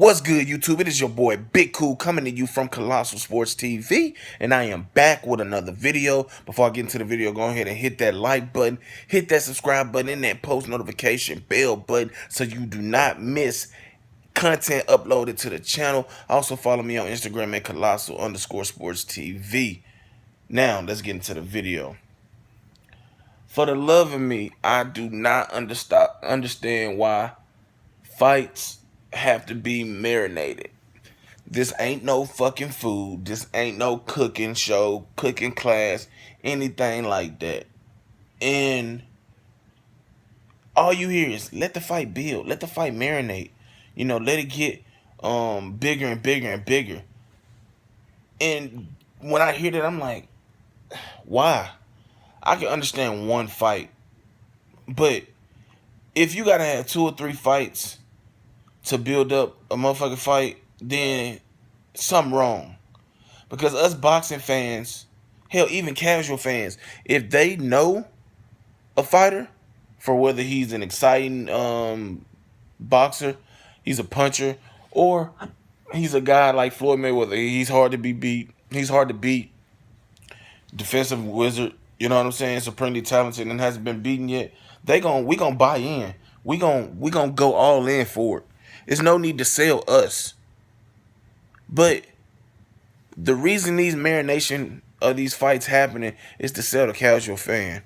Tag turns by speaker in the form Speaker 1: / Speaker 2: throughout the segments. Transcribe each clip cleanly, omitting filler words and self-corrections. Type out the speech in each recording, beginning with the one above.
Speaker 1: What's good, YouTube? It is your boy Big Kool coming to you from Colossal Sports TV, and I am back with another video. Before I get into the video, go ahead and hit that like button, hit that subscribe button, and that post notification bell button so you do not miss content uploaded to the channel. Also follow me on Instagram at Colossal_Sports TV. Now let's get into the video. For the love of me, I do not understand why fights have to be marinated. This ain't no fucking food. This ain't no cooking show, cooking class, anything like that. And all you hear is let the fight build, let the fight marinate. You know, let it get bigger and bigger and bigger. And when I hear that, I'm like, why? I can understand one fight, but if you gotta have 2 or 3 fights to build up a motherfucking fight, then something wrong. Because us boxing fans, hell, even casual fans, if they know a fighter, for whether he's an exciting boxer, he's a puncher, or he's a guy like Floyd Mayweather, he's hard to be beat. He's hard to beat. Defensive wizard, you know what I'm saying? Supremely talented and hasn't been beaten yet. We gonna buy in. We gonna go all in for it. There's no need to sell us. But the reason these marination of these fights happening is to sell the casual fan.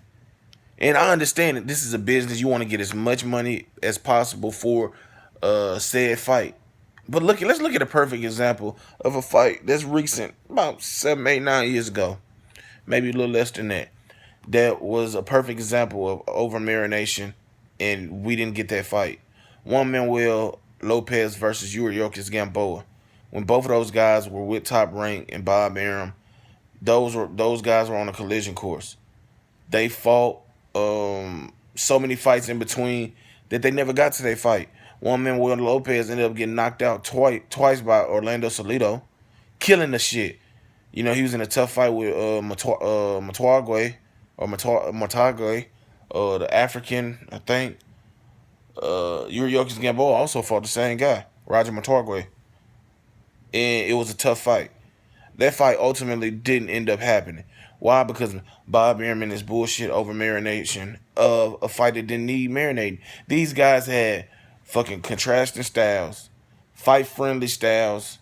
Speaker 1: And I understand that this is a business. You want to get as much money as possible for said fight. But let's look at a perfect example of a fight that's recent, about 7, 8, 9 years ago. Maybe a little less than that. That was a perfect example of over marination, and we didn't get that fight. Juan Manuel Lopez versus Yuriorkis Gamboa. When both of those guys were with Top Rank and Bob Arum, those guys were on a collision course. They fought so many fights in between that they never got to their fight. Juan Manuel Lopez ended up getting knocked out twice by Orlando Salido, killing the shit. You know, he was in a tough fight with Matagwe, the African, I think. Yuriorkis Gamboa also fought the same guy, Roger Matagwe. And it was a tough fight. That fight ultimately didn't end up happening. Why? Because Bob Arum and his bullshit over marination of a fight that didn't need marinating. These guys had fucking contrasting styles, fight-friendly styles,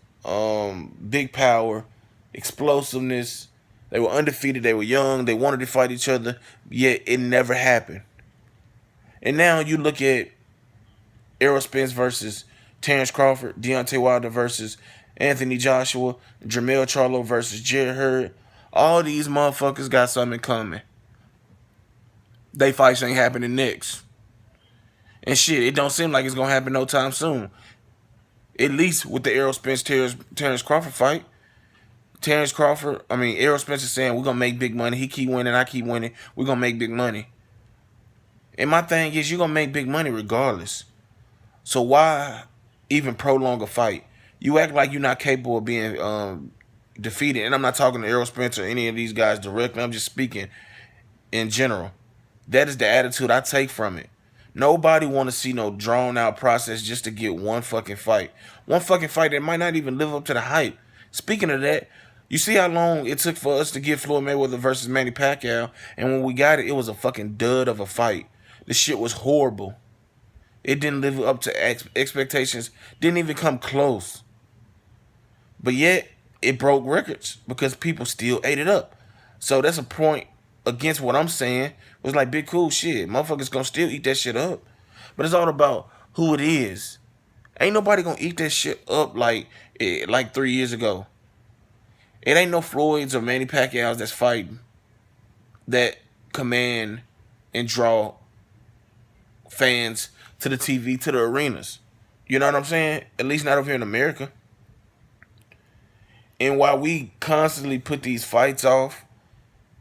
Speaker 1: big power, explosiveness. They were undefeated. They were young. They wanted to fight each other, yet it never happened. And now you look at Errol Spence versus Terrence Crawford, Deontay Wilder versus Anthony Joshua, Jermell Charlo versus Jerry Hurd. All these motherfuckers got something coming. They fights ain't happening next. And shit, it don't seem like it's gonna happen no time soon. At least with the Errol Spence Terrence Crawford fight. Errol Spence is saying we're gonna make big money. He keep winning, I keep winning. We're gonna make big money. And my thing is, you're gonna make big money regardless. So why even prolong a fight? You act like you're not capable of being defeated. And I'm not talking to Errol Spence or any of these guys directly. I'm just speaking in general. That is the attitude I take from it. Nobody want to see no drawn out process just to get one fucking fight. One fucking fight that might not even live up to the hype. Speaking of that, you see how long it took for us to get Floyd Mayweather versus Manny Pacquiao, and when we got it, it was a fucking dud of a fight. This shit was horrible. It didn't live up to expectations. Didn't even come close. But yet, it broke records because people still ate it up. So that's a point against what I'm saying. It was like, Big Kool shit. Motherfuckers gonna still eat that shit up. But it's all about who it is. Ain't nobody gonna eat that shit up like 3 years ago. It ain't no Floyds or Manny Pacquiao's that's fighting that command and draw fans to the TV, to the arenas. You know what I'm saying? At least not over here in America. And while we constantly put these fights off,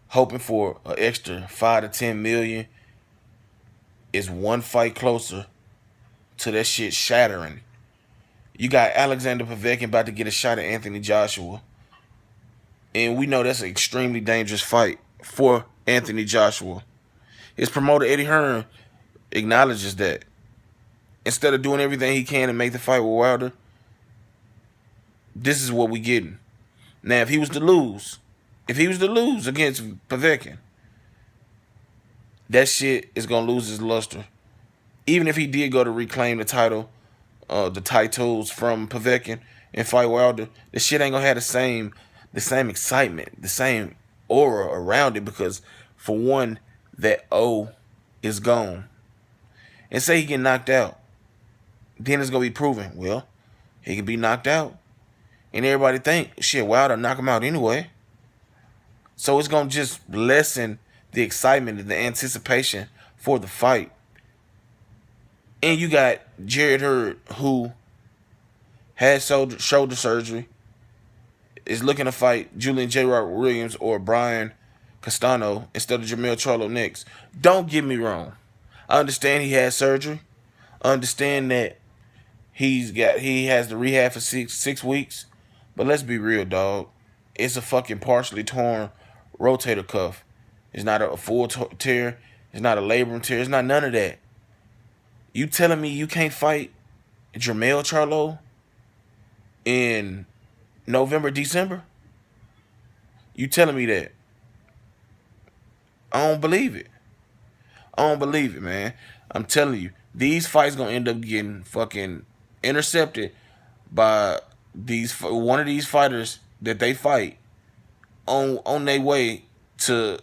Speaker 1: hoping for an extra 5 to 10 million, is one fight closer to that shit shattering. You got Alexander Povetkin about to get a shot at Anthony Joshua. And we know that's an extremely dangerous fight for Anthony Joshua. His promoter, Eddie Hearn, acknowledges that. Instead of doing everything he can to make the fight with Wilder, This is what we getting. Now, if he was to lose, against Povetkin, that shit is gonna lose its luster. Even if he did go to reclaim the titles from Povetkin and fight Wilder, the shit ain't gonna have the same excitement, the same aura around it because, for one, that O is gone. And say he get knocked out, then it's gonna be proven. Well, he can be knocked out, and everybody think shit Wilder knock him out anyway. So it's gonna just lessen the excitement and the anticipation for the fight. And you got Jared Hurd, who had shoulder surgery, is looking to fight Julian J. Robert Williams or Brian Castano instead of Jermell Charlo next. Don't get me wrong. I understand he had surgery. I understand that he has to rehab for six weeks. But let's be real, dog. It's a fucking partially torn rotator cuff. It's not a full tear. It's not a labrum tear. It's not none of that. You telling me you can't fight Jermell Charlo in November, December? You telling me that? I don't believe it. I don't believe it, man. I'm telling you, these fights gonna end up getting fucking intercepted by one of these fighters that they fight on their way to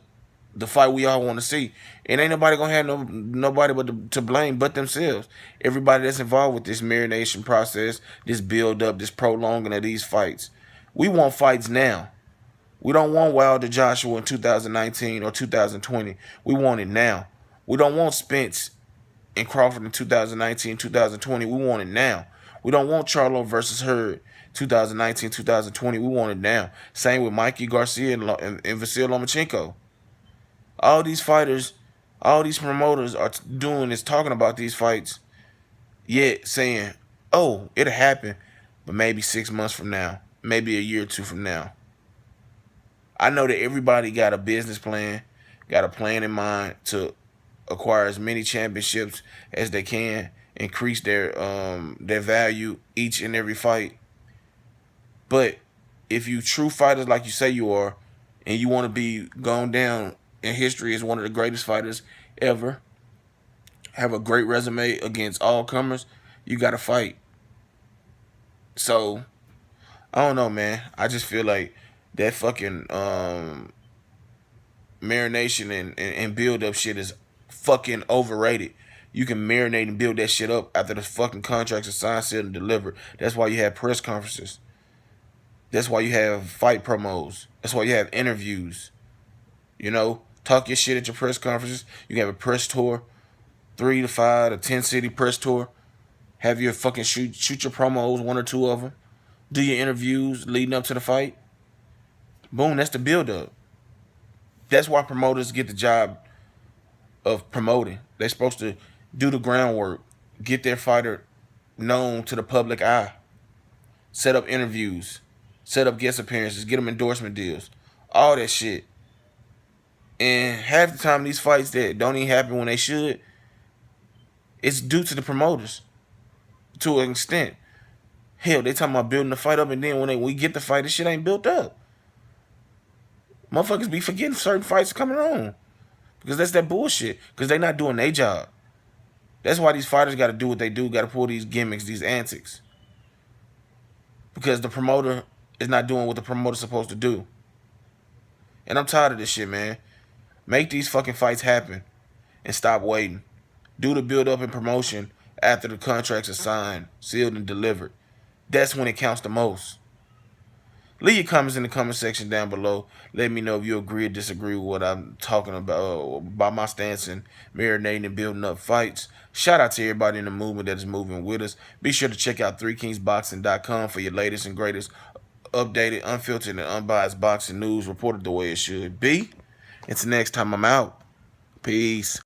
Speaker 1: the fight we all want to see. And ain't nobody gonna have nobody but to blame but themselves. Everybody that's involved with this marination process, this build up, this prolonging of these fights. We want fights now. We don't want Wilder Joshua in 2019 or 2020. We want it now. We don't want Spence and Crawford in 2019, 2020. We want it now. We don't want Charlo versus Hurd 2019, 2020. We want it now. Same with Mikey Garcia and Vasyl Lomachenko. All these fighters, all these promoters are doing is talking about these fights, yet saying, oh, it'll happen, but maybe 6 months from now, maybe a year or two from now. I know that everybody got a business plan, got a plan in mind to acquire as many championships as they can, increase their value each and every fight. But if you true fighters like you say you are, and you want to be gone down in history as one of the greatest fighters ever, have a great resume against all comers, you got to fight. So, I don't know, man. I just feel like that fucking marination and build up shit is fucking overrated. You can marinate and build that shit up after the fucking contracts are signed, sealed, and delivered. That's why you have press conferences. That's why you have fight promos. That's why you have interviews. You know, talk your shit at your press conferences. You can have a press tour, 3 to 5 to 10 city press tour. Have your fucking shoot your promos, 1 or 2 of them. Do your interviews leading up to the fight. Boom, that's the build up. That's why promoters get the job of promoting. They're supposed to do the groundwork, get their fighter known to the public eye, set up interviews, set up guest appearances, get them endorsement deals, all that shit. And half the time these fights that don't even happen when they should, it's due to the promoters to an extent. Hell, they talking about building the fight up, and then when we get the fight, this shit ain't built up. Motherfuckers be forgetting certain fights coming on. Because that's that bullshit. Because they not doing their job. That's why these fighters got to do what they do. Got to pull these gimmicks, these antics. Because the promoter is not doing what the promoter's supposed to do. And I'm tired of this shit, man. Make these fucking fights happen. And stop waiting. Do the build up and promotion after the contracts are signed, sealed, and delivered. That's when it counts the most. Leave your comments in the comment section down below. Let me know if you agree or disagree with what I'm talking about my stance in marinating and building up fights. Shout out to everybody in the movement that is moving with us. Be sure to check out 3kingsboxing.com for your latest and greatest updated, unfiltered, and unbiased boxing news reported the way it should be. Until next time, I'm out. Peace.